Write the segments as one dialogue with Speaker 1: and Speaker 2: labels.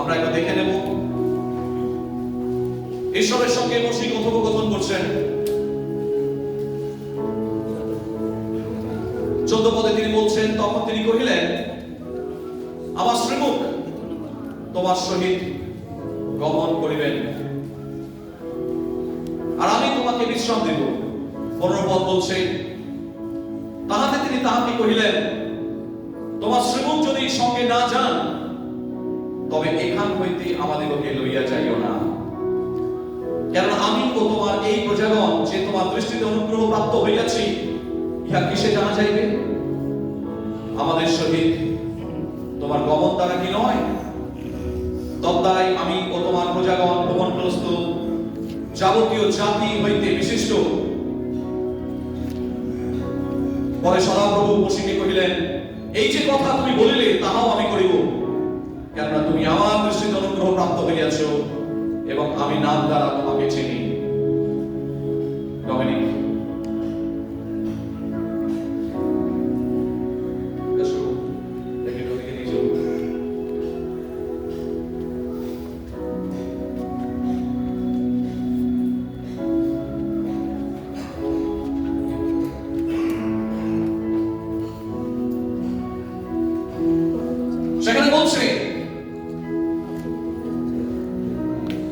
Speaker 1: আমরা একটু দেখে নেব। ঈশ্বরের সঙ্গে মোশে কথোপকথন করছেন। 14 পদে তিনি বলছেন, তখন তিনি কহিলেন, আমার শ্রীমুখ তোমার সহিত গমন করিবেন, আর আমি তোমাকে বিশ্রাম দিব। 15 পদ বলছে, তাহাতে তিনি তাহাকে কহিলেন, তোমার শ্রীমুখ যদি সঙ্গে না যান, তবে এখান হইতে আমাদিগকে লইয়া যাইও না। কারণ আমি ও তোমার এই প্রজাগণ যে তোমার দৃষ্টিতে অনুগ্রহ প্রাপ্ত হইয়াছি, ইহা কিসে জানা যাইবে? আমাদের সহিত তোমার গমন দ্বারা কি নয়? তদ্বারাই আমি ও তোমার প্রজাগণ ভ্রমণগ্রস্ত যাবতীয় জাতি হইতে বিশিষ্ট। পরে সদাপ্রভু মোশেকে কহিলেন, এই যে কথা তুমি বলিলে তাহাও আমি করিব, কেননা তুমি আমার দৃষ্টিতে অনুগ্রহ প্রাপ্ত হইয়াছ এবং আমি নাম দ্বারা তোমাকে চিনি। ডমিনিক, সেখানে বলছে,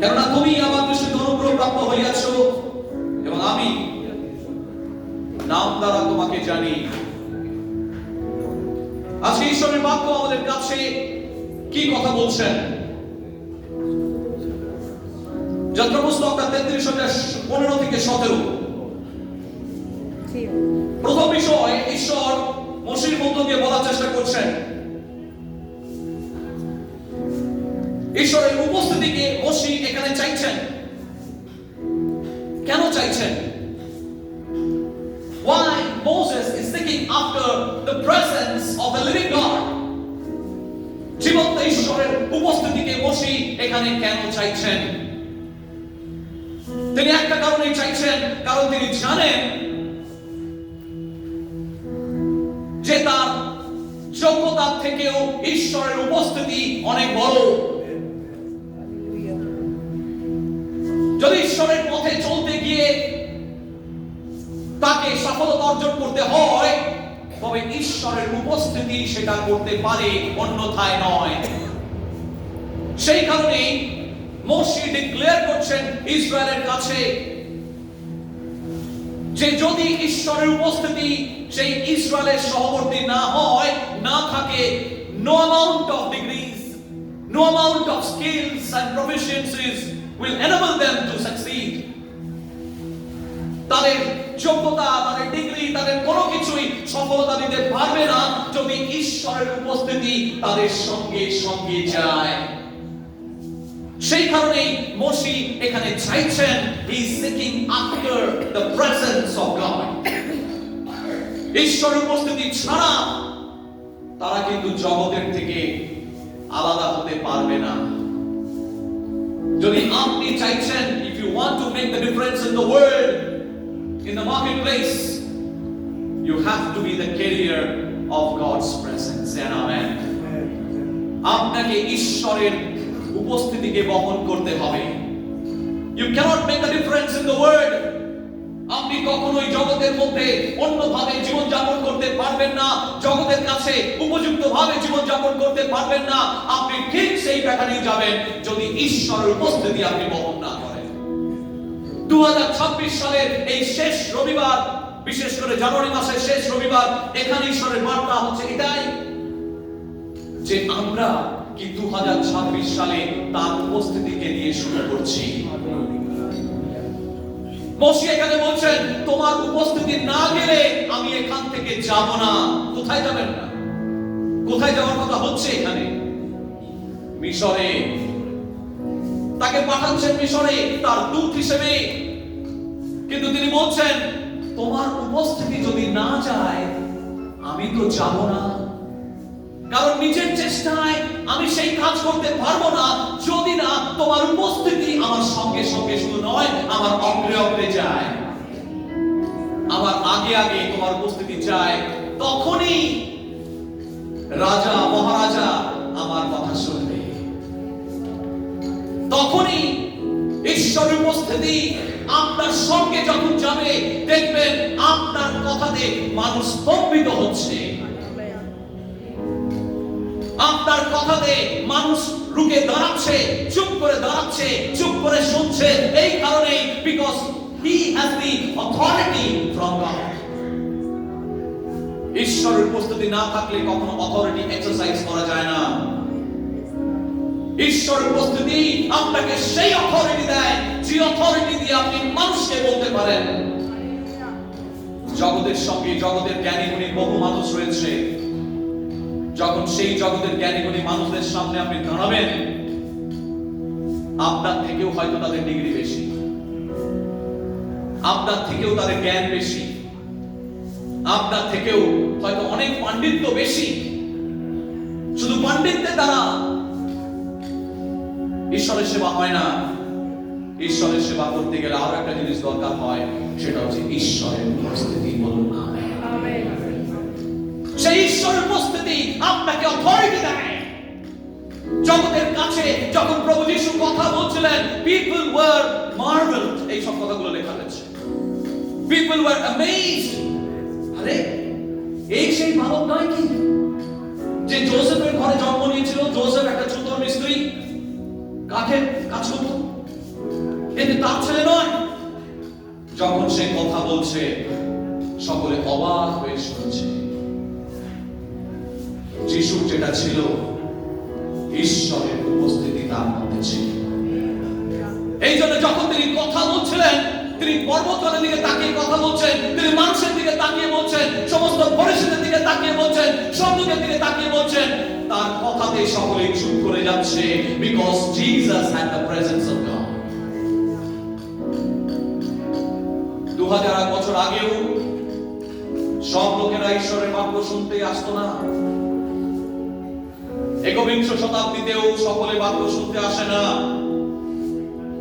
Speaker 1: কেননা তুমি আমার দৃষ্টিতে অনুগ্রহ প্রাপ্ত হইয়াছ এবং আমি নাম দ্বারা তোমাকে জানি। আজকে ঈশ্বরের বাক্য আমাদের কাছে কি কথা বলছেন? যাত্রাপুস্তক 33:15 থেকে 17। প্রথম বিষয়, ঈশ্বর মোশের মধ্য দিয়ে বলার চেষ্টা করছেন। ঈশ্বরের উপস্থিতিকে মোশে এখানে চাইছেন। কেন চাইছেন? Why Moses is seeking after the presence of the living God? জীবন্ত ঈশ্বরের উপস্থিতিকে মোশে এখানে কেন চাইছেন? তিনি একটা কারণে চাইছেন, কারণ তিনি জানেন যে তার যোগ্যতার থেকেও ঈশ্বরের উপস্থিতি অনেক বড়। যদি ঈশ্বরের পথে চলতে গিয়ে তাকে সফলতা অর্জন করতে হয়, তবে ঈশ্বরের উপস্থিতি সেটা করতে পারে, অন্যথায় নয়। সেই কারণেই মোশে ডিক্লেয়ার করছেন ইসরায়েলের কাছে যে যদি ঈশ্বরের উপস্থিতি সেই ইসরায়েলের সহবর্তী না হয়, না থাকে, no amount of degrees, no amount of skills and proficiencies will enable them to succeed. তাদের যোগ্যতা, তাদের ডিগ্রি, তাদের কোনো কিছুই সফলতা দিতে পারবে না যদি ঈশ্বরের উপস্থিতি তাদের সঙ্গে সঙ্গে যায়। সেই কারণেই মোশে এখানে চাইছেন, he is seeking after the presence of God. ঈশ্বরের উপস্থিতি ছাড়া তারা কিন্তু জগতের থেকে আলাদা হতে পারবে না। যদি আপনি চাইছেন, if you want to make the difference in the world, in the marketplace, you have to be the carrier of God's presence. And amen. আপনাকে ঈশ্বরের উপস্থিতিকে বহন করতে হবে। You cannot make the difference in the world. আপনি কখনোই জগতের মধ্যে অন্যভাবে জীবন যাপন করতে পারবেন না, জগতের কাছে উপযুক্তভাবে জীবন যাপন করতে পারবেন না। আপনি ঠিক সেই প্যাটার্নেই যাবেন যদি ঈশ্বরের উপস্থিতি আপনি বহন না করেন। 2026 সালের এই শেষ রবিবার, বিশেষ করে জানুয়ারি মাসের শেষ রবিবার, এখানে ঈশ্বরের বার্তা হচ্ছে এটাই যে আমরা কি 2026 সালে তার উপস্থিতিকে নিয়ে শুরু করছি। মোশে এখানে বলছেন, তোমার উপস্থিতি না গেলে আমি এখান থেকে যাব না। কোথায় যাবেন না? কোথায় যাওয়ার কথা হচ্ছে এখানে? মিশরে। তাকে পাঠাচ্ছেন মিশরে তার দূত হিসেবে, কিন্তু তিনি বলছেন, তোমার উপস্থিতি যদি না যায় আমি তো যাব না। কারণ নিজের চেষ্টায় আমি সেই কাজ করতে পারবো না যদি না তোমার উপস্থিতি আমার সঙ্গে সঙ্গে শুধু নয়, আমার অগ্রে অগ্রে যায়, আমার আগে আগে তোমার উপস্থিতি যায়। তখনই রাজা মহারাজা আমার কথা শুনবে। তখনই ঈশ্বরের উপস্থিতি আপনার সঙ্গে যখন যাবে, দেখবেন আপনার কথাতে মানুষ স্তম্ভিত হচ্ছে, আপনার কথাতে মানুষ রুকে দাঁড়াচ্ছে, চুপ করে দাঁড়াচ্ছে, চুপ করে শুনছে। এই কারণে because he has the authority from God. ঈশ্বরের উপস্থিতি না থাকলে কখনো অথরিটি এক্সারসাইজ করা যায় না। ঈশ্বরের উপস্থিতি আপনাকে সেই অথরিটি দেয়, যে অথরিটি দিয়ে আপনি মানুষকে বলতে পারেন। জগতের সঙ্গে জগতের জ্ঞানীগুণী বহু মানুষ রয়েছে, যখন সেই জগতের জ্ঞানীগুণী মানুষদের সামনে আপনি দাঁড়াবেন, আপনার থেকেও হয়তো তাদের ডিগ্রি বেশি, আপনার থেকেও তাদের জ্ঞান বেশি, আপনার থেকেও হয়তো অনেক পাণ্ডিত্য বেশি। শুধু পাণ্ডিত্যের দ্বারা ঈশ্বরের সেবা হয় না। ঈশ্বরের সেবা করতে গেলে আরো একটা জিনিস দরকার হয়, সেটা হচ্ছে ঈশ্বরের উপস্থিতি। বলুন আমেন। সেই ঈশ্বরের উপস্থিতি আপনাকে অথরিটি দেয়। জগতের কাছে যখন প্রভু যীশু কথা বলছিলেন, people were marveled, এই সব কথাগুলো লেখা আছে। people were amazed। আরে এই সেই বালক নয় কি, যে জোসেফের ঘরে জন্ম নিয়েছিল? জোসেফ একটা জুতোর মিস্ত্রি, কাঠের কাজ করত, কিন্তু তার ছেলে নয়। যখন সে কথা বলছে, সকলে অবাক হয়ে শুনছে। যিশু যেটা ছিল, ঈশ্বরের উপস্থিতি তার মধ্যে ছিল। এই জন্য যখন তিনি কথা বলছিলেন, তিনি পর্বতনের দিকে তাকিয়ে কথা বলছেন, তিনি মানুষের দিকে তাকিয়ে বলছেন, সমস্ত ফরিসীদের দিকে তাকিয়ে বলছেন, সবদিকের দিকে তাকিয়ে বলছেন, তার কথাতে সকলে চুপ করে যাচ্ছে, because Jesus had the presence of god. 2000 বছর আগেও সব লোকেরা ঈশ্বরের বাক্য শুনতে আসতো না। 21শ শতাব্দীতেও সকলে বাক্য শুনতে আসে না।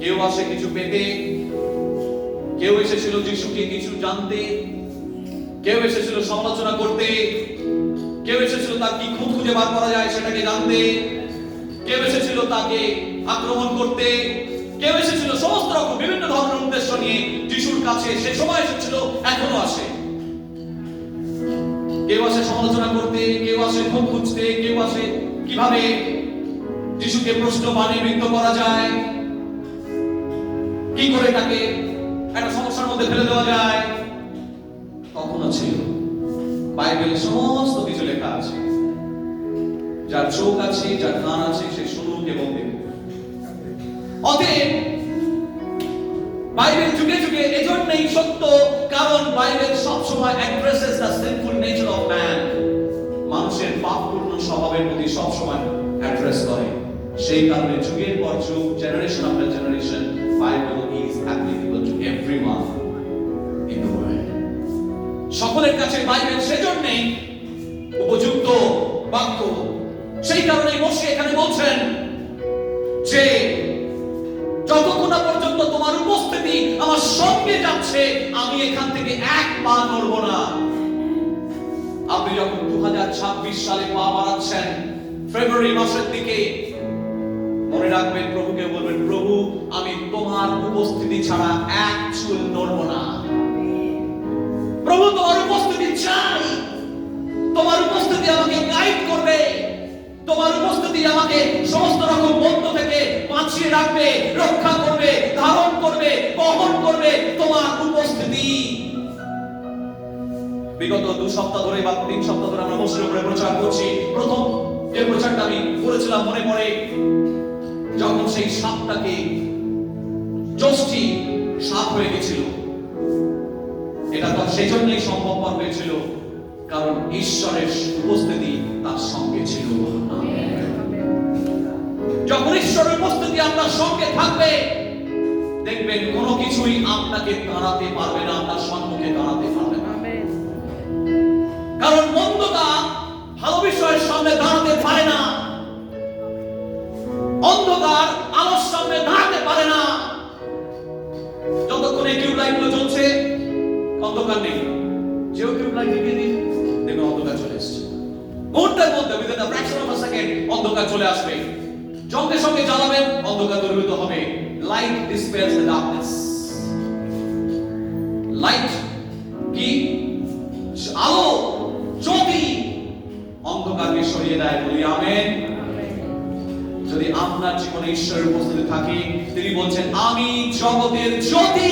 Speaker 1: কেউ আসে কিছু পেতে, কেউ এসেছিল যিশুকে কিছু জানতে, কেউ এসেছিল সমালোচনা করতে, কেউ এসেছিল তার কি খুঁত খুঁজে বার করা যায় সেটাকে জানতে, কেউ এসেছিল তাকে আক্রমণ করতে, কেউ এসেছিল সমস্ত রকম বিভিন্ন ধরনের উদ্দেশ্য নিয়ে যিশুর কাছে। সে সময় এসেছিল, এখনো আসে। কেউ আসে সমালোচনা করতে, কেউ আসে খুঁত খুঁজতে, কেউ আসে কিভাবে যিশুকে প্রশ্ন বানিয়ে বিদ্ধ করা যায়, কি করে তাকে একটা সমস্যার মধ্যে ফেলে দেওয়া যায়। তখনও ছিল। বাইবেলে সমস্ত কিছু লেখা আছে। যার চোখ আছে, যার কান আছে, সে শুনুক এবং দেখুক। অতএব বাইবেল যুগে যুগে এজন্যই সত্য, কারণ বাইবেল সবসময় addresses the sinful nature of man. মানুষের পাপপূর্ণ স্বভাবের প্রতি সবসময় অ্যাড্রেস করে। সেই কারণে যুগের পর যুগ, generation after generation, Bible is applicable to everyone in the world. সকলের কাছে বাইবেল সেজন্যই উপযুক্ত বাক্য। সেই কারণে মোশে এখানে বলছেন যে যতক্ষণ না পর্যন্ত তোমার উপস্থিতি আমার সঙ্গে যাচ্ছে, আমি এখান থেকে এক পা নড়ব না। আপনি যখন 2026 সালে পা বাড়াচ্ছেন, ফেব্রুয়ারি মাসের দিকে, মনে রাখবেন, প্রভুকে বলবেন, প্রভু আমি তোমার উপস্থিতি ছাড়া এক চুল নড়ব না। প্রভু তোমার উপস্থিতি চাই, তোমার উপস্থিতি আমাকে গাইড করবে, তোমার উপস্থিতি আমাকে সমস্ত রকম বন্ধ থেকে বাঁচিয়ে রাখবে, রক্ষা করবে, ধারণ করবে, বহন করবে তোমার উপস্থিতি। বিগত 2 সপ্তাহ ধরে বা 3 সপ্তাহ ধরে আমরা মোশের উপরে প্রচার করছি। প্রথম যে প্রচারটা আমি করেছিলাম মনে পড়ে, যখন সেই সাপটাকে যষ্টি সাপ হয়ে গেছিল। এটা তো সেজন্যই সম্ভবপর হয়েছিল, কারণ ঈশ্বরের উপস্থিতি তার সঙ্গে ছিল। যখন ঈশ্বরের উপস্থিতি আপনার সঙ্গে থাকবে, দেখবেন কোনো কিছুই আপনাকে দাঁড়াতে পারবে না, আপনার সম্মুখে দাঁড়াতে পারবে না। কারণ মন্দতা ভালো বিষয়ের সামনে দাঁড়াতে পারে না, অন্ধকার আলোর সামনে দাঁড়াতে পারে না। যতক্ষণ এই টিউবলাইট গুলো জ্বলছে, অন্ধকার নেই। যে টিউবলাইট নিভিয়ে দিন, দেখবেন অন্ধকার চলে এসেছে। মুহূর্তের মধ্যে, within a fraction of a second, অন্ধকার চলে আসবে। সঙ্গে সঙ্গে জ্বালাবেন, অন্ধকার দূরীভূত হবে। Light dispels the darkness. Light কি? আলো, জ্যোতি অন্ধকারকে সরিয়ে দেয়। বলি আমেন। যদি আপনার জীবনে ঈশ্বরের উপস্থিতি থাকে, তিনি বলছেন আমি জগতের জ্যোতি।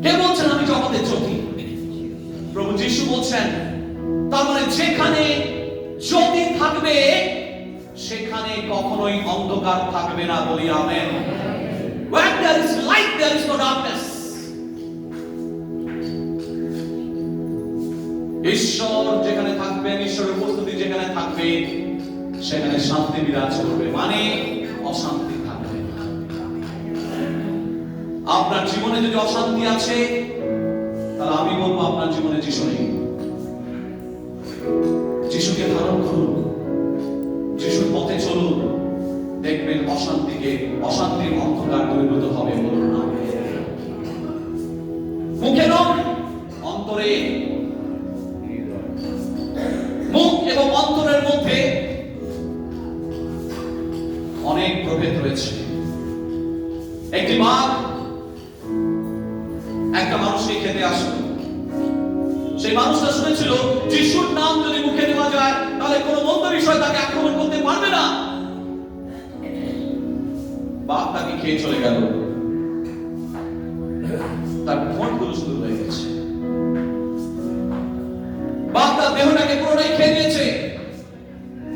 Speaker 1: কে বলছেন আমি জগতের জ্যোতি? প্রভু যিশু বলছেন। তার মানে যেখানে জ্যোতি থাকবে সেখানে কখনোই অন্ধকার থাকবে না। বলি amen. Where there is light, there is no darkness. ঈশ্বর যেখানে থাকবেন, ঈশ্বরের উপস্থিতি যেখানে থাকবে সেখানে শান্তি বিরাজ করবে, মানে অশান্তি থাকবে না। আপনার জীবনে যদি অশান্তি আছে, তাহলে আমি বলবো আপনার জীবনে যিশু নেই। যিশুকে ধারণ করুন, যিশুর পথে চলুন, দেখবেন অশান্তির অন্ধকার দূরীভূত হবে। বলুন আমেন। মুখে নয়, অন্তরে। মুখ এবং অন্তরের মধ্যে অনেক প্রভেদ রয়েছে। একটি বাঘ একটা মানুষকে খেতে আসলো। সেই মানুষটা শুনেছিল যিশুর নাম যদি মুখে নেওয়া যায় তাহলে কোনো মন্দ বিষয় তাকে আক্রমণ করতে পারবে না। বাঘ তাকে খেয়ে চলে গেল। তার ঠোঁটগুলো শুধু হয়ে গেছে। বাঘ তার দেহটাকে পুরোটাই খেয়ে নিয়েছে,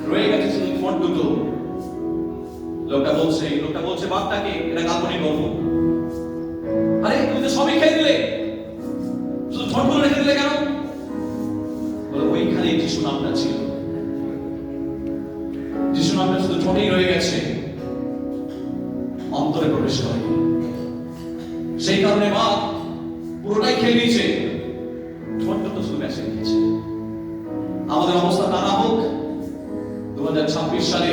Speaker 1: রয়ে গেছে শুধু ঠোঁট দুটো। লোকটা বলছে বাঘটাকে, এটা কাল্পনিক গল্প, আরে তুমি তো সবই খেয়ে দিলে, শুধু ঠোঁটগুলো রেখে দিলে কেন? বলে ওইখানে যিশু নামটা ছিল। যিশু নামটা শুধু ঠোঁটেই রয়ে গেছে, অন্তরে প্রবেশ করে। সেই কারণে বাঘ পুরোটাই খেয়ে নিয়েছে, ঠোঁটটা তো শুধু বেঁচে নিয়েছে। আমাদের অবস্থা তা না হোক, 2026 সালে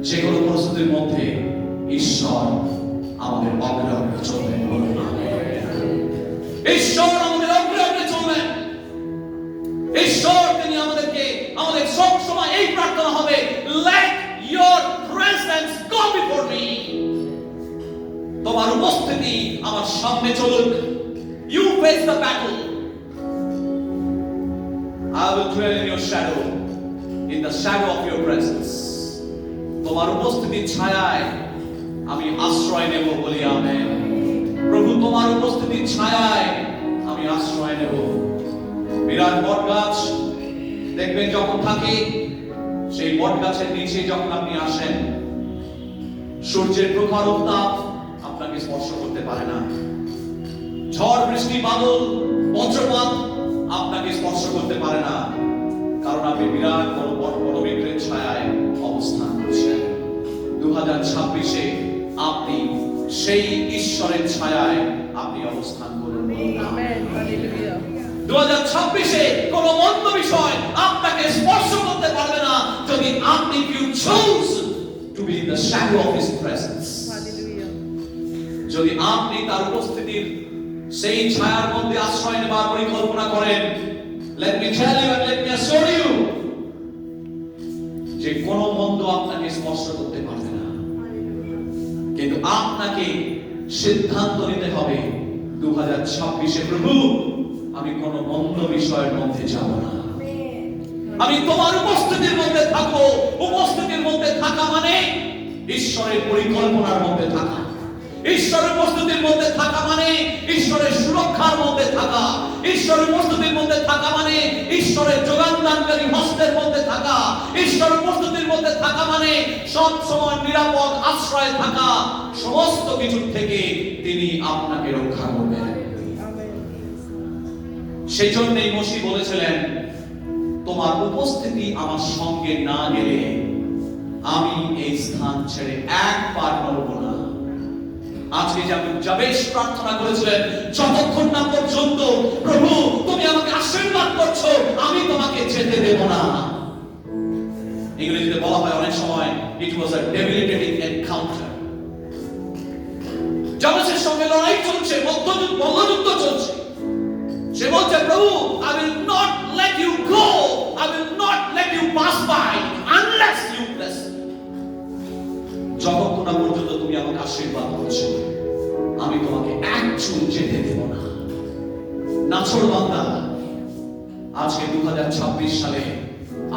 Speaker 1: যে কোনো পরিস্থিতির মধ্যে ঈশ্বর আমাদের অগ্রে চলবেন। ঈশ্বর আমাদের অগ্রে চলবেন। ঈশ্বর তিনি আমাদের সব সময় এই প্রার্থনা হবে, let your presence go before me. তোমার উপস্থিতি আমার সামনে চলুক। You face the battle. I will dwell in your shadow, in the shadow of your presence. তোমার উপস্থিতির ছায়ায় আমি আশ্রয় নেব। বলি আমেন। প্রভু তোমার উপস্থিতির ছায়ায় আমি আশ্রয় নেব। বিরাট বটগাছ দেখবেন যখন থাকে, সেই বটগাছের নিচে যখন আপনি আসেন, সূর্যের প্রখর উত্তাপ আপনাকে স্পর্শ করতে পারে না। ঝড় বৃষ্টি বাদল বজ্রপাত আপনাকে স্পর্শ করতে পারে না, কারণ আপনি বিরাট বড় বৃক্ষের ছায়ায় অবস্থান করছেন। 2026-এ আপনি সেই ঈশ্বরের ছায়ায় আপনি অবস্থান করুন। আমেন। হালেলুয়া। 2026-এ কোন মন্দ বিষয় আপনাকে স্পর্শ করতে পারবে না যদি আপনি you choose to be in the shadow of his presence. Hallelujah. যদি আপনি তার উপস্থিতির সেই ছায়ার মধ্যে আশ্রয় নেবার পরিকল্পনা করেন, let me tell you and let me assure you, যে কোন মন্দ আপনাকে স্পর্শ করতে পারবে না। কিন্তু আপনাকে সিদ্ধান্ত নিতে হবে 2026-এ, প্রভু আমি কোন মন্দ বিষয়ের মধ্যে যাব না। আমি তোমার উপস্থিতির মধ্যে থাকবো। উপস্থিতির মধ্যে থাকা মানে ঈশ্বরের পরিকল্পনার মধ্যে থাকা। ঈশ্বরের উপস্থিতির মধ্যে থাকা মানে ঈশ্বরের সুরক্ষার মধ্যে থাকা। ঈশ্বরের উপস্থিতির মধ্যে থাকা মানে ঈশ্বরের যোগানদানকারী হস্তের মধ্যে থাকা। ঈশ্বরের উপস্থিতির মধ্যে থাকা মানে সব সময় নিরাপদ আশ্রয়ে থাকা। সমস্ত কিছু থেকে তিনি আপনাকে রক্ষা করবেন। সেই জন্যই মসি বলেছিলেন, তোমার উপস্থিতি আমার সঙ্গে না গেলে আমি এই স্থান ছেড়ে এক পা নড়ব না। আজকে যেমন জাবেশ প্রার্থনা করেছিলেন, যতক্ষণ না পর্যন্ত প্রভু তুমি আমাকে আশীর্বাদ করছো আমি তোমাকে যেতে দেব না। ইংরেজিতে বলা হয় অনেক সময় it was a debilitating encounter. জাবেশের সঙ্গে লড়াই চলছে, মল্লযুদ্ধ চলছে। সে বলছে, প্রভু I will not let you go, I will not let you pass by unless আশীর্বাদ করছি, আমি তোমাকে এক চুল যেতে দেব না। নাছোড়বান্দা, আজকে 2026 সালে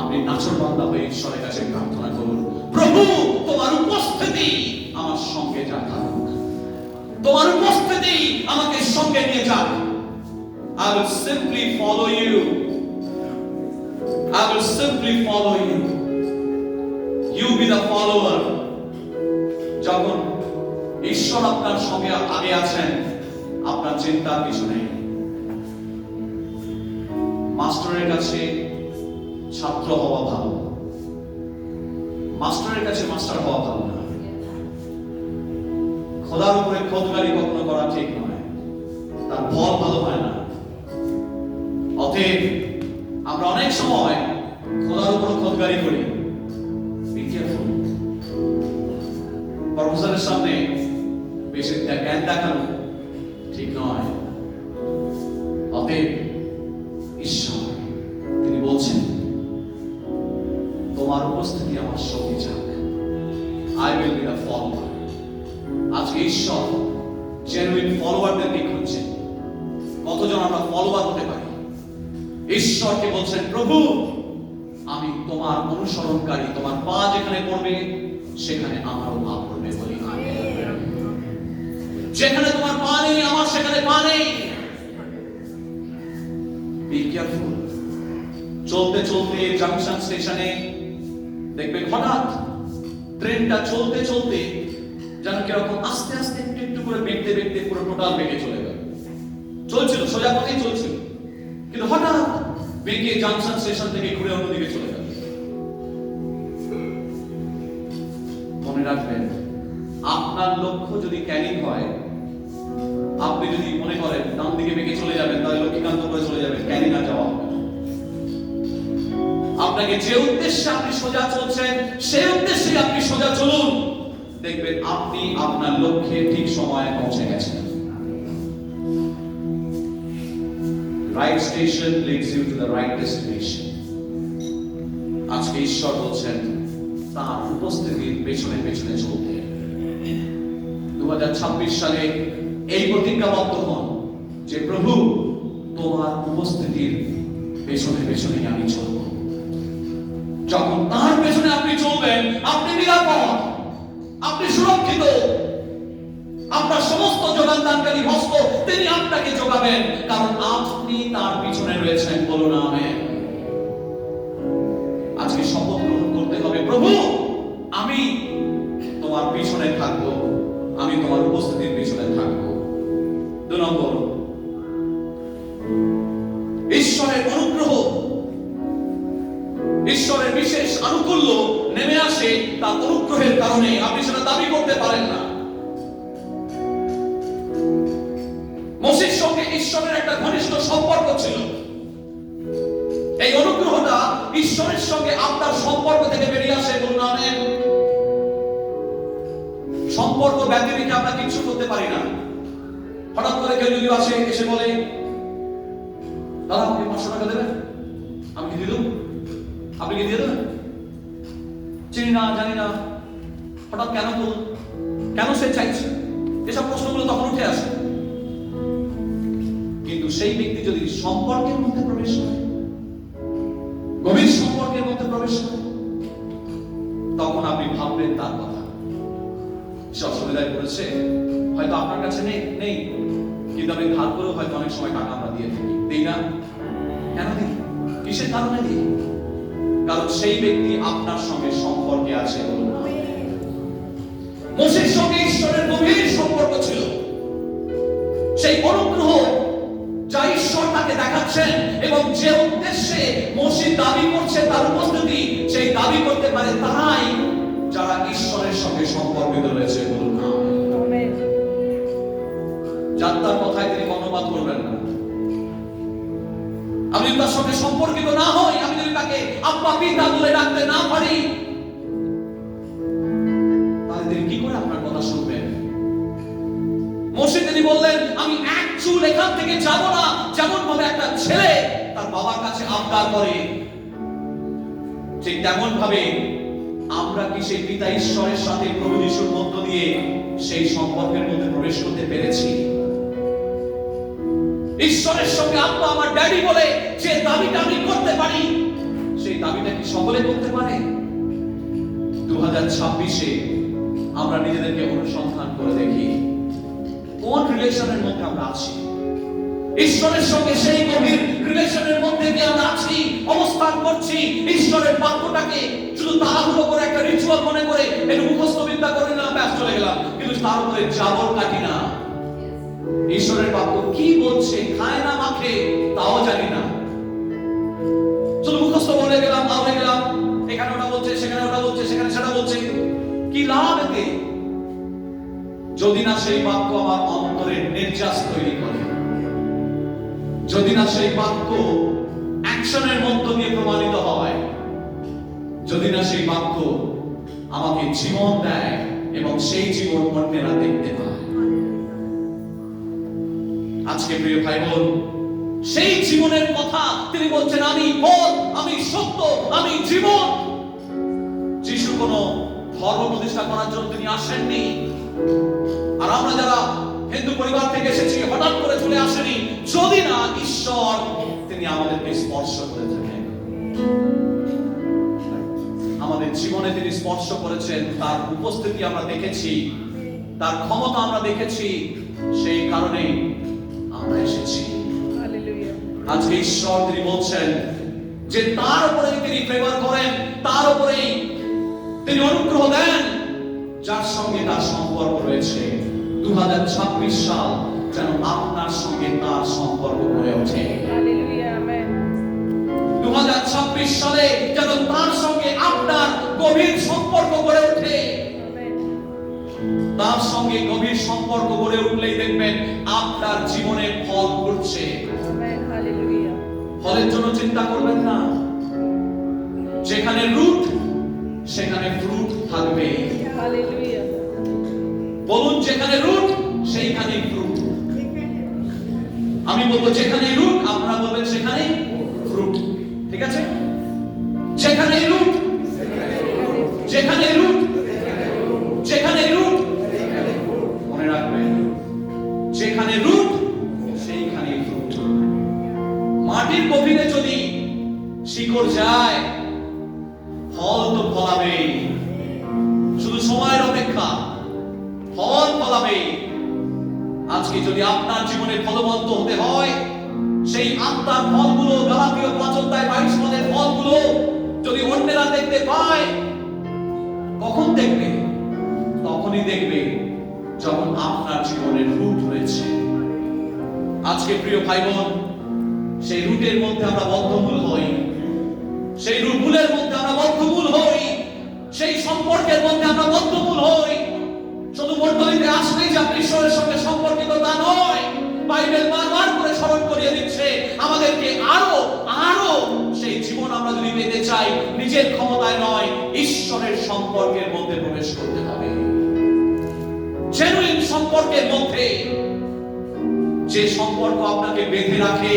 Speaker 1: আপনি নাছোড়বান্দা হয়ে ঈশ্বরের কাছে প্রার্থনা করুন, প্রভু তোমার উপস্থিতি আমার সঙ্গে যাক, তোমার উপস্থিতি আমাকে সঙ্গে নিয়ে যাক। I will simply follow you. I will simply follow you. You be the follower. যখন ঈশ্বর আপনার সঙ্গে আগে আছেন, আপনার চিন্তার কিছু নেই। মাস্টারের কাছে ছাত্র হওয়া ভালো, মাস্টারের কাছে মাস্টার হওয়া ভালো না। খোদার উপরে খোদগারি কখনো করা ঠিক নয়, তার ফল ভালো হয় না। অতএব আমরা অনেক সময় খোদার উপর খোদগারি করি। Be careful. প্রফেসরের সামনে বেশি জ্ঞান দেখানো ঠিক নয়। অতএব ঈশ্বর তিনি বলছেন, তোমার উপস্থিতি আমার সঙ্গে যাক। I will be a follower. আজকে ঈশ্বর জেনুইন ফলোয়ারদেরকে খুঁজছেন। কতজন আমরা ফলোয়ার হতে পারি? ঈশ্বরকে বলছেন, প্রভু আমি তোমার অনুসরণকারী, তোমার পা যেখানে পড়বে সেখানে আমারও পা পড়বে বলি। যেখানে তোমার পা নেই আমার সেখানে পা নেই। Be careful. চলতে চলতে জাংশন স্টেশনে দেখবেন হঠাৎ ট্রেনটা চলতে চলতে যেন কিরকম আস্তে আস্তে একটু একটু করে বেঁকতে বেঁকতে পুরো টোটাল বেঁকে চলে গেল। চলছিল, সোজা পথেই চলছিল, কিন্তু হঠাৎ বেঁকে জাংশন স্টেশন থেকে ঘুরে অন্যদিকে চলে গেল। মনে রাখবেন, আপনার লক্ষ্য যদি ক্যানিং হয়, আপনি যদি মনে করেন ডান দিকে বেঁকে চলে যাবেন, তাহলে লক্ষ্মীকান্ত করে চলে যাবেন, ক্যানিং আর যাওয়া হবে না। আপনাকে যে উদ্দেশ্যে আপনি সোজা চলছেন সেই উদ্দেশ্যে আপনি সোজা চলুন, দেখবেন আপনি আপনার লক্ষ্যে ঠিক সময়ে পৌঁছে গেছেন। Right station leads you to the right destination. আজকে ঈশ্বর বলছেন তার উপস্থিতির পেছনে পেছনে চলতে। 2026 সালে এই প্রতিজ্ঞাবদ্ধ হন যে প্রভু তোমার উপস্থিতির পেছনে পেছনে আমি চলব। যখন তার পেছনে আপনি চলবেন, আপনি নিরাপদ, আপনি সুরক্ষিত। আপনার সমস্ত যোগানদানকারী হস্ত তিনি আপনাকে যোগাবেন, কারণ আপনি তার পিছনে রয়েছেন। বলুন আমেন। আজকে শপথ গ্রহণ করতে হবে, প্রভু আমি তোমার পিছনে থাকবো, আমি তোমার উপস্থিতির পিছনে থাকবো। 2 নম্বর, ঈশ্বরের অনুগ্রহ, ঈশ্বরের বিশেষ আনুকূল্য নেমে আসে তার অনুগ্রহের কারণে। আপনি সেটা দাবি করতে পারেন না। মোসের সঙ্গে ঈশ্বরের একটা ঘনিষ্ঠ সম্পর্ক ছিল। এই অনুগ্রহটা ঈশ্বরের সঙ্গে আপনার সম্পর্ক থেকে বেরিয়ে আসে। বলুন আমেন। সম্পর্ক ব্যতিরেকে আমরা কিছু করতে পারি না। হঠাৎ করে কেউ যদি আসে এসে বলে, দাদা আপনি 500 টাকা দেবেন, আমি কি দিয়ে দেবো? আপনি কি দিয়ে দেবেন? চিনি না, জানি না, হঠাৎ কেন বলুন, কেন সে চাইছে, এসব প্রশ্নগুলো তখন উঠে আসে। কিন্তু সেই ব্যক্তি যদি সম্পর্কের মধ্যে প্রবেশ করে, গভীর সম্পর্কের মধ্যে প্রবেশ করে, তখন আপনি ভাববেন তার কথা। সে অসুবিধায় পড়েছে, হয়তো আপনার কাছে নেই, কিন্তু আমি ধার করেও হয়তো অনেক সময় টাকা আমরা দিয়ে থাকি। দিই না? কেন দিই? কিসের কারণে দিই? কারণ সেই ব্যক্তি আপনার সঙ্গে সম্পর্কে আছে। বলুন না। মোসের সঙ্গে ঈশ্বরের গভীর সম্পর্ক ছিল। সেই অনুগ্রহ যা ঈশ্বর তাকে দেখাচ্ছেন এবং যে উদ্দেশ্যে মোসে দাবি করছে তার উপস্থিতি, সেই দাবি করতে পারে তারাই যারা ঈশ্বরের সঙ্গে সম্পর্কিত রয়েছে। বলুন না। যার তার কথায় তিনি কর্ণপাত করবেন না। আমি যদি তার সঙ্গে সম্পর্কিত না হই, আমি যদি তাকে আব্বা পিতা বলে ডাকতে না পারি, তাহলে তিনি কি করে আপনার কথা শুনবেন? মোসে তিনি বললেন, আমি এক চুল এখান থেকে যাব না। যেমন ভাবে একটা ছেলে তার বাবার কাছে আবদার করে, ঠিক তেমন ভাবে আমরা কি সেই পিতা ঈশ্বরের সাথে প্রভু যিশুর মধ্য দিয়ে সেই সম্পর্কের মধ্যে প্রবেশ করতে পেরেছি? ঈশ্বরের সঙ্গে আব্বা আমার ড্যাডি বলে যে দাবিটা আমি করতে পারি, সেই দাবিটা কি সকলে করতে পারে? 2026-এ আমরা নিজেদেরকে অনুসন্ধান করে দেখি কোন রিলেশনের মধ্যে আমরা আছি। ঈশ্বরের সঙ্গে সেই গভীর রিলেশনের মধ্যে কি আমরা আছি, অবস্থান করছি? ঈশ্বরের বাক্যটাকে শুধু তাড়াহুড়ো করে একটা রিচুয়াল মনে করে একটু মুখস্থ বিদ্যা করে না ব্যাস চলে গেলাম, কিন্তু তার উপরে জাবর কাটি না। ঈশ্বরের বাক্য কি বলছে, খায় না মাখে তাও জানি না, শুধু মুখস্থ বলে গেলাম, আউড়ে গেলাম, এখানে ওটা বলছে, সেখানে ওটা বলছে, সেখানে সেটা বলছে। কি লাভ এতে যদি না সেই বাক্য আমার অন্তরে নির্যাস তৈরি করে, যদি না সেই বাক্য অ্যাকশনের মধ্য দিয়ে প্রমাণিত হয়, যদি না সেই বাক্য আমাকে জীবন দেয় এবং সেই জীবন অন্যেরা দেখতে পায়। আজকে প্রিয় ভাই বোন, সেই জীবনের কথা তিনি বলছেন, আমি পথ, আমি সত্য, আমি জীবন। যিশু কোনো ধর্ম প্রতিষ্ঠা করার জন্য তিনি আসেননি। আর আমরা যারা হিন্দু পরিবার থেকে এসেছি হঠাৎ করে চলে আসেনি, যদি না ঈশ্বর তিনি আমাদেরকে স্পর্শ করে থাকেন, আমাদের জীবনে তিনি স্পর্শ করেছেন, তার উপস্থিতি আমরা দেখেছি, তার ক্ষমতা আমরা দেখেছি, সেই কারণে আমরা এসেছি। আজকে ঈশ্বর তিনি বলছেন যে তার উপরে তিনি ফেভার করেন, তার উপরেই তিনি অনুগ্রহ দেন, যার সঙ্গে তার সম্পর্ক রয়েছে। 2026 সাল যেন আপনার সঙ্গে তার সম্পর্ক গড়ে ওঠে। 2026 সালে যেন তার সঙ্গে আপনার গভীর সম্পর্ক গড়ে ওঠে। তার সঙ্গে গভীর সম্পর্ক গড়ে উঠলেই দেখবেন আপনার জীবনে ফল ঘটছে। ফলের জন্য চিন্তা করবেন না, যেখানে রুট সেখানে ফ্রুট থাকবে। বলুন, যেখানে রুট সেইখানেই ফ্রুট। আমি বলবো যেখানে রুট, আপনারা বলবেন সেখানে ফ্রুট। ঠিক আছে? যেখানে রুট, যেখানে রুট, যেখানে রুট, মনে রাখবেন, যেখানে রুট সেইখানেই ফ্রুট। মাটির গভীরে যদি শিকড় যায়, ফল তো ফলাবে, শুধু সময়ের অপেক্ষা, ফল ফলাবে। আজকে যদি আপনার জীবনে ফলবন্ত হতে হয়, সেই আত্মার ফলগুলো, গালাতীয় 5:22 ফলগুলো যদি অন্যেরা দেখতে পায়, কখন দেখবে? তখনই দেখবে যখন আপনার জীবনে রুট রয়েছে। আজকে প্রিয় ভাই বোন, সেই রুটের মধ্যে আমরা বদ্ধমূল হই, সেই রুটগুলোর মধ্যে আমরা বদ্ধমূল হই, সেই সম্পর্কের মধ্যে আমরা বদ্ধমূল হই। শুধু মণ্ডলীতে আসলেই যে আপনি ঈশ্বরের সঙ্গে সম্পর্কিত তা নয়। বাইবেল বারবার করে স্মরণ করিয়ে দিচ্ছে আমাদেরকে আরো আরো সেই জীবন আমরা যদি পেতে চাই, নিজের ক্ষমতায় নয়, ঈশ্বরের সম্পর্কের মধ্যে প্রবেশ করতে হবে। জেনুইন সম্পর্কের মধ্যে, যে সম্পর্ক আপনাকে বেঁধে রাখে,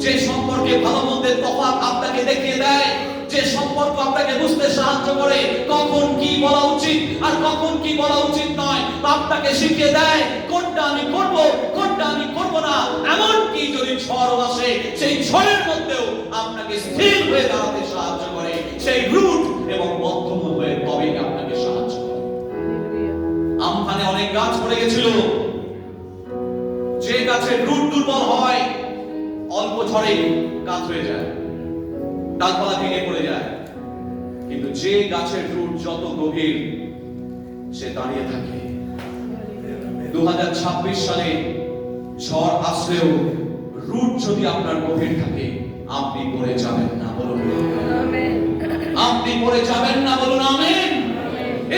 Speaker 1: যে সম্পর্কে ভালো মন্দের তফাৎ আপনাকে দেখিয়ে দেয়, যে সম্পর্ক আপনাকে বুঝতে সাহায্য করে কখন কি বলা উচিত আর কখন কি বলা উচিত নয়, আপনাকে শিখিয়ে দেয় কোনটা আমি করব, কোনটা আমি করব না। এমন কি যদি ঝড় আসে, সেই ঝড়ের মধ্যেও আপনাকে স্থির হয়ে দাঁড়াতে সাহায্য করে, সেই রুট এবং বদ্ধমূল হয়ে তবেই আপনাকে সাহায্য করে। আমফানে অনেক গাছ পড়ে গেছিল, যে গাছের রুট দুর্বল হয় অল্প ঝড়ে গাছ হয়ে যায়, ডালপালা ভেঙে পড়ে যায়, কিন্তু যে গাছের রুট যত গভীর সে দাঁড়িয়ে থাকে। 2026 সালে ঝড় আসলেও রুট যদি আপনার গভীর থাকে, আপনি পড়ে যাবেন না। বলুন আমেন। আপনি পড়ে যাবেন না। বলুন আমেন।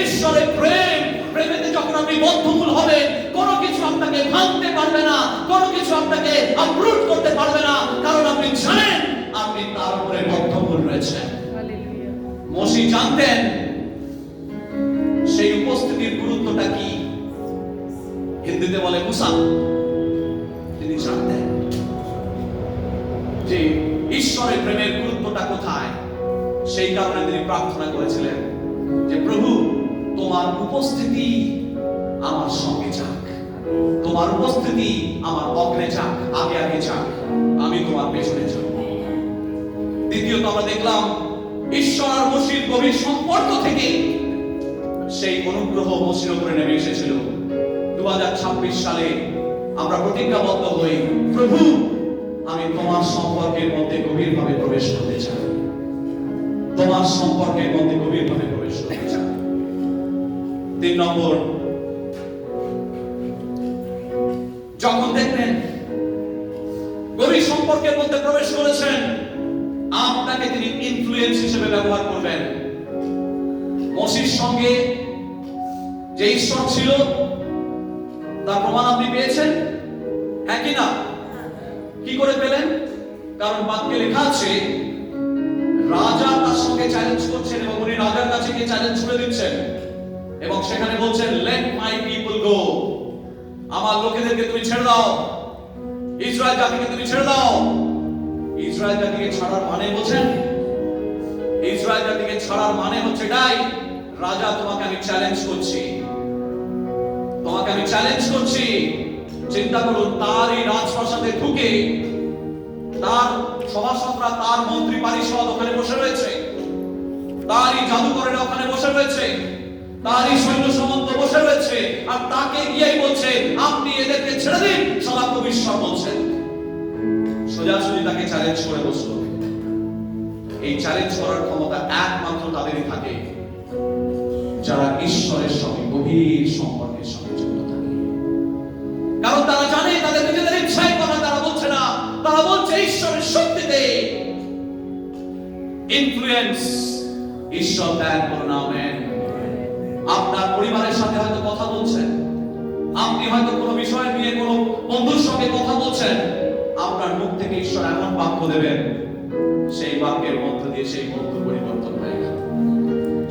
Speaker 1: ঈশ্বরের প্রেম, প্রেমেতে যখন আপনি বদ্ধমূল হবেন, কোনো কিছু আপনাকে ভাঙতে পারবে না, কোনো কিছু আপনাকে আপরুট করতে পারবে না, কারণ আপনি জানেন আপনি তার উপরে বদ্ধমূল রয়েছেন। মসি জানতেন সেই উপস্থিতির গুরুত্বটা কি, হিন্দিতে বলে মুসা। তিনি জানতেন যে ঈশ্বরের প্রেমের গুরুত্বটা কোথায়, সেই কারণে তিনি প্রার্থনা করেছিলেন, তোমার উপস্থিতি আমার সঙ্গে যাক, তোমার উপস্থিতি আমার অগ্রে যাক, আগে আগে যাক, আমি তোমার পেছনে চলব। দ্বিতীয়ত আমরা দেখলাম ঈশ্বর আর মসির গভীর সম্পর্ক থেকে সেই অনুগ্রহ মসির উপরে নেমে এসেছিল। 2026 সালে আমরা প্রতিজ্ঞাবদ্ধ হই, প্রভু আমি তোমার সম্পর্কের মধ্যে গভীরভাবে প্রবেশ করতে চাই, তোমার সম্পর্কের মধ্যে গভীরভাবে প্রবেশ করতে চাই। 3 নম্বর, যখন দেখবেন গভীর সম্পর্কের মধ্যে প্রবেশ করেছেন, আপনাকে তিনি ইনফ্লুয়েন্স হিসেবে ব্যবহার করবেন। মসির সঙ্গে যে ঈশ্বর ছিল তার প্রমাণ আপনি পেয়েছেন, হ্যাঁ কি না? কি করে পেলেন? কারণ বাক্যে লেখা আছে রাজা তার সঙ্গে চ্যালেঞ্জ করছেন এবং উনি রাজার কাছে গিয়ে চ্যালেঞ্জ ছুড়ে দিচ্ছেন এবং সেখানে বলছেন, লেট মাই পিপল গো, আমার লোকেদেরকে তুমি ছেড়ে দাও, ইসরায়েল জাতিকে তুমি ছেড়ে দাও। ইসরায়েল জাতিকে ছাড়ার মানে বলছেন, ইসরায়েল জাতিকে ছাড়ার মানে হচ্ছে এটাই, রাজা তোমাকে আমি চ্যালেঞ্জ করছি, তোমাকে আমি চ্যালেঞ্জ করছি। চিন্তা করুন, তার এই রাজপ্রাসাদে ঢুকে তার সভাসদরা, তার মন্ত্রী পরিষদ ওখানে বসে রয়েছে, তার এই জাদুকরেরা ওখানে বসে রয়েছে, তার এই সৈন্য সামন্ত বসে রয়েছে, আর তাকে গিয়েই বলছে আপনি এদেরকে ছেড়ে দিন। সদাপ্রভীশ্বর বলছেন, সোজাসুজি তাকে চ্যালেঞ্জ করে বসলো। এই চ্যালেঞ্জ করার ক্ষমতা একমাত্র তাদেরই থাকে যারা ঈশ্বরের সঙ্গে গভীর সম্পর্কের সঙ্গে যুক্ত থাকে। কারণ তারা জানে তাদের নিজেদের ইচ্ছায় কথা তারা বলছে না, তারা বলছে ঈশ্বরের শক্তিতে। ইনফ্লুয়েন্স ঈশ্বর দেন, করুন আমেন। আপনার পরিবারের সাথে হয়তো কথা বলছেন, আপনি হয়তো কোনো বিষয় নিয়ে কোনো বন্ধুর সঙ্গে কথা বলছেন, আপনার মুখ থেকে ঈশ্বর এমন বাক্য দেবেন, সেই বাক্যের মধ্য দিয়ে সেই বন্ধু পরিবর্তন হয়ে গেল,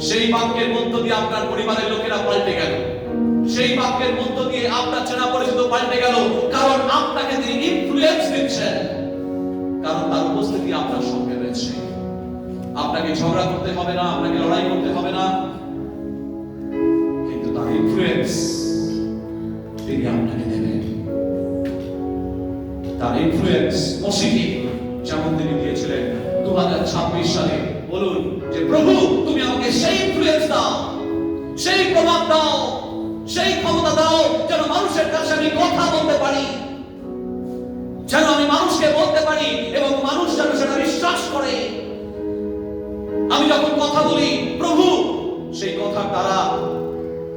Speaker 1: সেই বাক্যের মধ্য দিয়ে আপনার পরিবারের লোকেরা পাল্টে গেল, সেই বাক্যের মধ্য দিয়ে আপনার চেনা পরিচিত পাল্টে গেল। কারণ আপনাকে তিনি ইনফ্লুয়েন্স দিচ্ছেন, কারণ তার উপস্থিতি আপনার সঙ্গে রয়েছে। আপনাকে ঝগড়া করতে হবে না, আপনাকে লড়াই করতে হবে না, কিন্তু তার ইনফ্লুয়েন্স তিনি আপনাকে দেবেন। তার ইনফ্লুয়েন্স মসিকে যেমন তিনি দিয়েছিলেন 2026 সালে। বলুন যে প্রভু তুমি আমাকে সেই ইনফ্লুয়েন্স দাও, সেই প্রভাব দাও, সেই ক্ষমতা দাও, যেন মানুষের কাছে আমি কথা বলতে পারি, যেন আমি মানুষকে বলতে পারি এবং মানুষ যেন সেটা বিশ্বাস করে। আমি যখন কথা বলি প্রভু, সেই কথার দ্বারা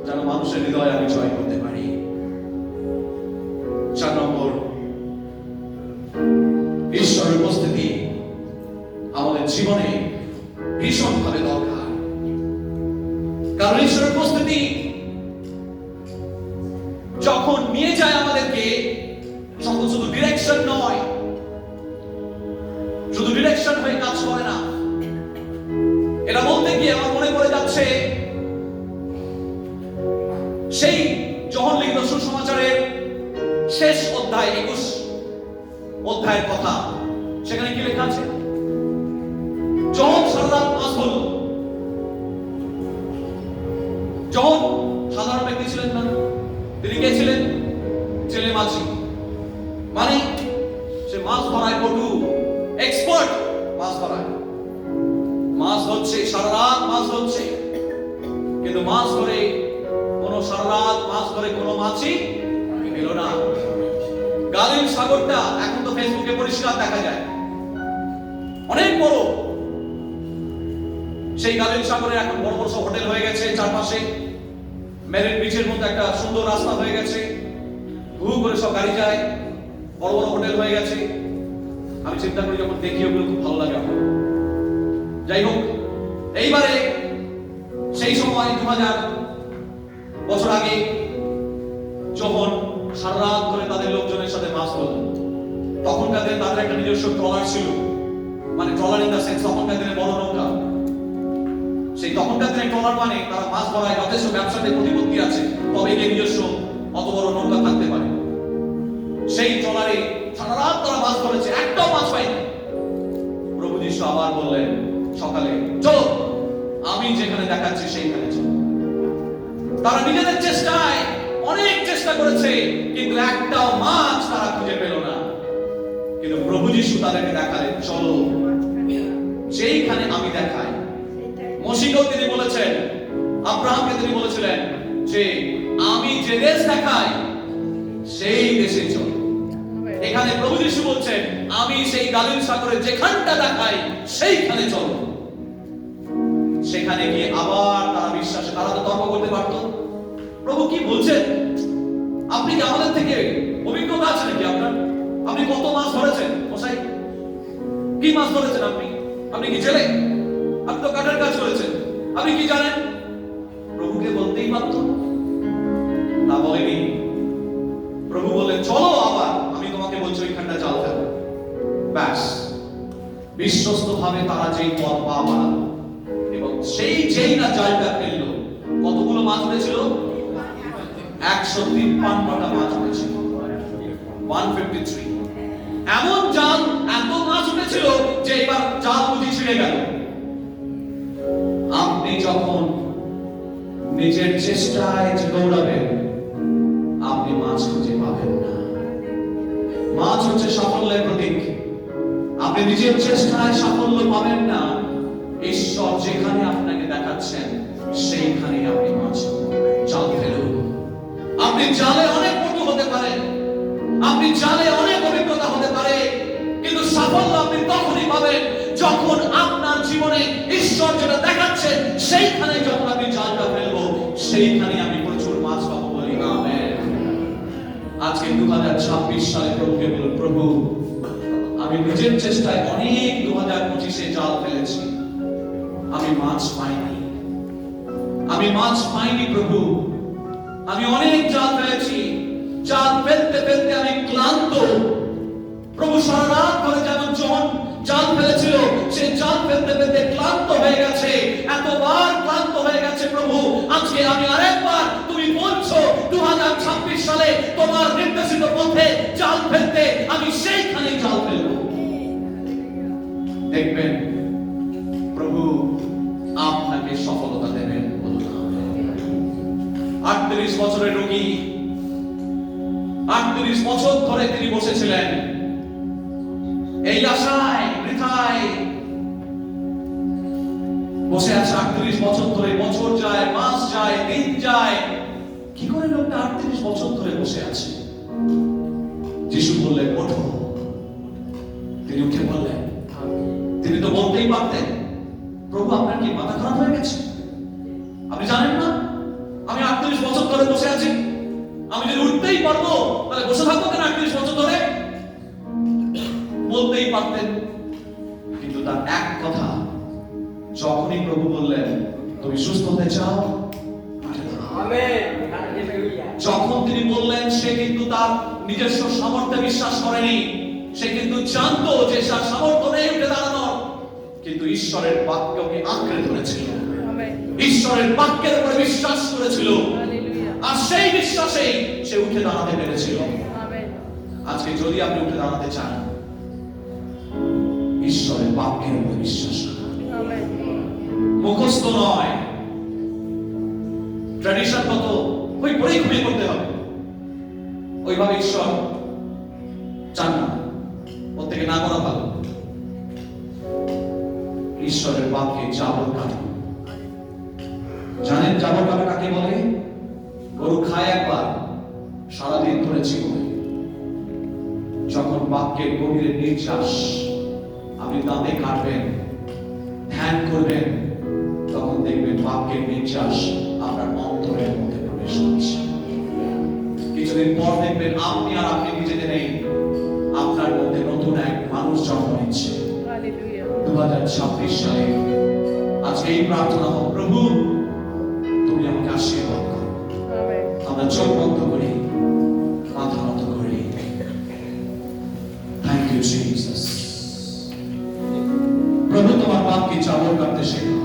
Speaker 1: যেন মানুষের হৃদয় আমি জয় করতে পারি। 4 নম্বর, ঈশ্বরের উপস্থিতি আমাদের জীবনে ভীষণভাবে দরকার। কারণ ঈশ্বরের উপস্থিতি যখন নিয়ে যায় আমাদেরকে, তখন শুধু ডিরেকশন নয়, শুধু ডিরেকশন হয়ে কাজ করে না। এটা বলতে গিয়ে আমার মনে পড়ে যাচ্ছে সেই যোহন লিখিত সুসমাচারের শেষ অধ্যায় 21 অধ্যায়ের কথা। সেখানে কি লেখা আছে? যোহন সারা রাত মাছ ধরল। যোহন সাধারণ ব্যক্তি ছিলেন না, তিনি কে ছিলেন? ছেলে মাঝি, মানে সে মাছ ধরায় পটু, এক্সপার্ট মাছ ধরায়। মাছ ধরছে, সারা রাত মাছ ধরছে, কিন্তু মাছ ধরে সারা রাত মাছ ধরে কোনো মাছই পেল না। গালিল সাগরটা এখন তো ফেসবুকে পরিষ্কার দেখা যায়, অনেক বড়। সেই গালিল সাগরে এখন বড় বড় সব হোটেল হয়ে গেছে, চারপাশে মেরিন বিচের মধ্যে একটা সুন্দর রাস্তা হয়ে গেছে, ঘু করে সব গাড়ি যায়, বড় বড় হোটেল হয়ে গেছে। আমি চিন্তা করি যখন দেখি ওগুলো খুব ভালো লাগে আমার। যাই হোক, এইবারে সেই সময় 2000 বছর আগে যখন সারা রাত ধরে তাদের লোকজনের সাথে মাছ ধরত, তখনকার দিনে তাদের একটা নিজস্ব ট্রলার ছিল, মানে ট্রলার ইন দ্য সেন্স তখনকার দিনে বড় নৌকা। সেই তখনকার দিনে ট্রলার মানে তারা মাছ ধরায় যথেষ্ট ব্যবসাতে প্রতিপত্তি আছে, তবে গিয়ে নিজস্ব অত বড় নৌকা থাকতে পারে। সেই ট্রলারে সারা রাত তারা মাছ ধরেছে, একটাও মাছ পায়নি। প্রভু যিশু আবার বললেন সকালে, চলো আমি যেখানে দেখাচ্ছি সেইখানে চলো। তারা নিজেদের চেষ্টায় অনেক চেষ্টা করেছে, কিন্তু একটাও মাছ তারা খুঁজে পেল না। কিন্তু প্রভু যিশু তাদেরকে দেখালেন, চলো যেইখানে আমি দেখাই। মশিকেও তিনি বলেছেন, আব্রাহামকে তিনি বলেছিলেন যে আমি যে দেশ দেখাই সেই দেশে চলো। এখানে প্রভু যিশু বলছেন, আমি সেই গালিল সাগরে যেখানটা দেখাই সেইখানে চলো। সেখানে গিয়ে আবার তারা বিশ্বাসে, তারা তো তর্ক করতে পারত, প্রভু কি বলছেন? আপনি কি আমাদের থেকে অভিজ্ঞতা আছে নাকি আপনার? আপনি কত মাছ ধরেছেন মশাই? কি মাছ ধরেছেন আপনি? আপনি কি জেলে? আপনি তো কাঠের কাজ করেছেন, আপনি কি জানেন? প্রভুকে বলতেই পারত না, বলেনি। প্রভু বললেন, চলো আবার আমি তোমাকে বলছি ওইখানটা জাল ফেলো। ব্যাস, বিশ্বস্ত ভাবে তারা যেই পথ পা বাড়ালো এবং যেই না জালটা ফেললো, কতগুলো মাছ উঠেছিল? 153টা মাছ উঠেছিল, 153। এমন জাল, এত মাছ উঠেছিল যে এবার জাল বুঝি ছিঁড়ে গেল। আপনি যখন নিজের চেষ্টায় যে দৌড়াবেন, আপনি মাছ খুঁজে পাবেন না। মাছ হচ্ছে সাফল্যের প্রতীক। আপনি নিজের চেষ্টায় সাফল্য পাবেন না। ঈশ্বর যেখানে আপনাকে দেখাচ্ছেন সেইখানে আপনি মাছ জাল ফেলুন। আপনি জালে অনেক পটু হতে পারেন, আপনি জালে অনেক অভিজ্ঞতা হতে পারে, কিন্তু সাফল্য আপনি তখনই পাবেন যখন আপনার জীবনে ঈশ্বর যেটা দেখাচ্ছেন সেইখানে যখন আপনি জালটা ফেলবো, সেইখানে আমি প্রচুর মাছ পাবো বলি। আমেন। আজকে 2026 সালে প্রভুকে বলুন, প্রভু আমি নিজের চেষ্টায় অনেক 2025-এ জাল ফেলেছি, আমি মাছ পাইনি, আমি মাছ পাইনি প্রভু। আমি অনেক জাল ফেলেছি, জাল ফেলতে ফেলতে আমি ক্লান্ত। প্রভু সারা রাত ধরে যেমন জন জাল ফেলেছিল, সে জাল ফেলতে ফেলতে ক্লান্ত হয়ে গেছে, এতবার ক্লান্ত হয়ে গেছে। প্রভু আজকে আমি আরেকবার, তুমি বলছো 2026 সালে তোমার নির্দেশিত পথে জাল ফেলতে, আমি সেইখানেই জাল ফেলবো। দেখবেন প্রভু আপনাকে সফলতা দেবেন। 38 বছরের রোগী, 38 বছর ধরে তিনি বসেছিলেন এই আশায়, বৃথায় বসে আছে। 38 বছর ধরে, বছর যায়, মাস যায়, দিন যায়। কি করে লোকটা 38 বছর ধরে বসে আছে? যিশু বললেন, ওঠো। তিনি উঠে বললেন, তিনি তো বলতেই পারতেন, প্রভু আপনার কি মাথা খারাপ হয়ে গেছে? আপনি জানেন না আমি 38 বছর ধরে বসে আছি? আমি যদি উঠতেই পারবো তাহলে বসে থাকবো কেন 38 বছর ধরে? বলতেই পারতেন, কিন্তু তার এক কথা, যখনই প্রভু বললেন তুমি সুস্থ হতে চাও, যখন তিনি বললেন, সে কিন্তু তার নিজস্ব সামর্থ্যে বিশ্বাস করেনি। সে কিন্তু জানতো যে তার সামর্থ্য নেই উঠে দাঁড়ানোর, কিন্তু ঈশ্বরের বাক্যকে আঁকড়ে ধরেছিল, ঈশ্বরের বাক্যের উপরে বিশ্বাস করেছিল, আর সেই বিশ্বাসেই সে উঠে দাঁড়াতে পেরেছিল। আজকে যদি আপনি উঠে দাঁড়াতে চান, ঈশ্বরের বাক্যের উপরে বিশ্বাস করুন, মুখস্থ নয়, ট্র্যাডিশন মতো ওই পরেই ঘুমিয়ে করতে হবে, ওইভাবে ঈশ্বর চান না, ওর থেকে না করা ভালো। ঈশ্বরের বাক্যে জাবর কাটুন। জানেন জাবর কাটা কাকে বলে? গরু খায় একবার, সারাদিন ধরে চিবোয়। যখন বাক্যের গভীরে নিঃশ্বাস আপনি দাঁতে কাটবেন, ধ্যান করবেন, তখন দেখবেন বাক্যের নিঃশ্বাস আপনার অন্তরের মধ্যে প্রবেশ করছে। কিছুদিন পর দেখবেন আপনি আর আপনি নিজেতে নেই, আপনার মধ্যে নতুন এক মানুষ জন্ম নিচ্ছে। 2026 সালে আজকে এই প্রার্থনা হোক, প্রভু তুমি আমাকে আশীর্বাদ করো। আমরা চোখ বন্ধ করি, মাথা নত করি। Thank you Jesus. প্রভু তোমার বাক্যে চাবল কাটতে শেখো।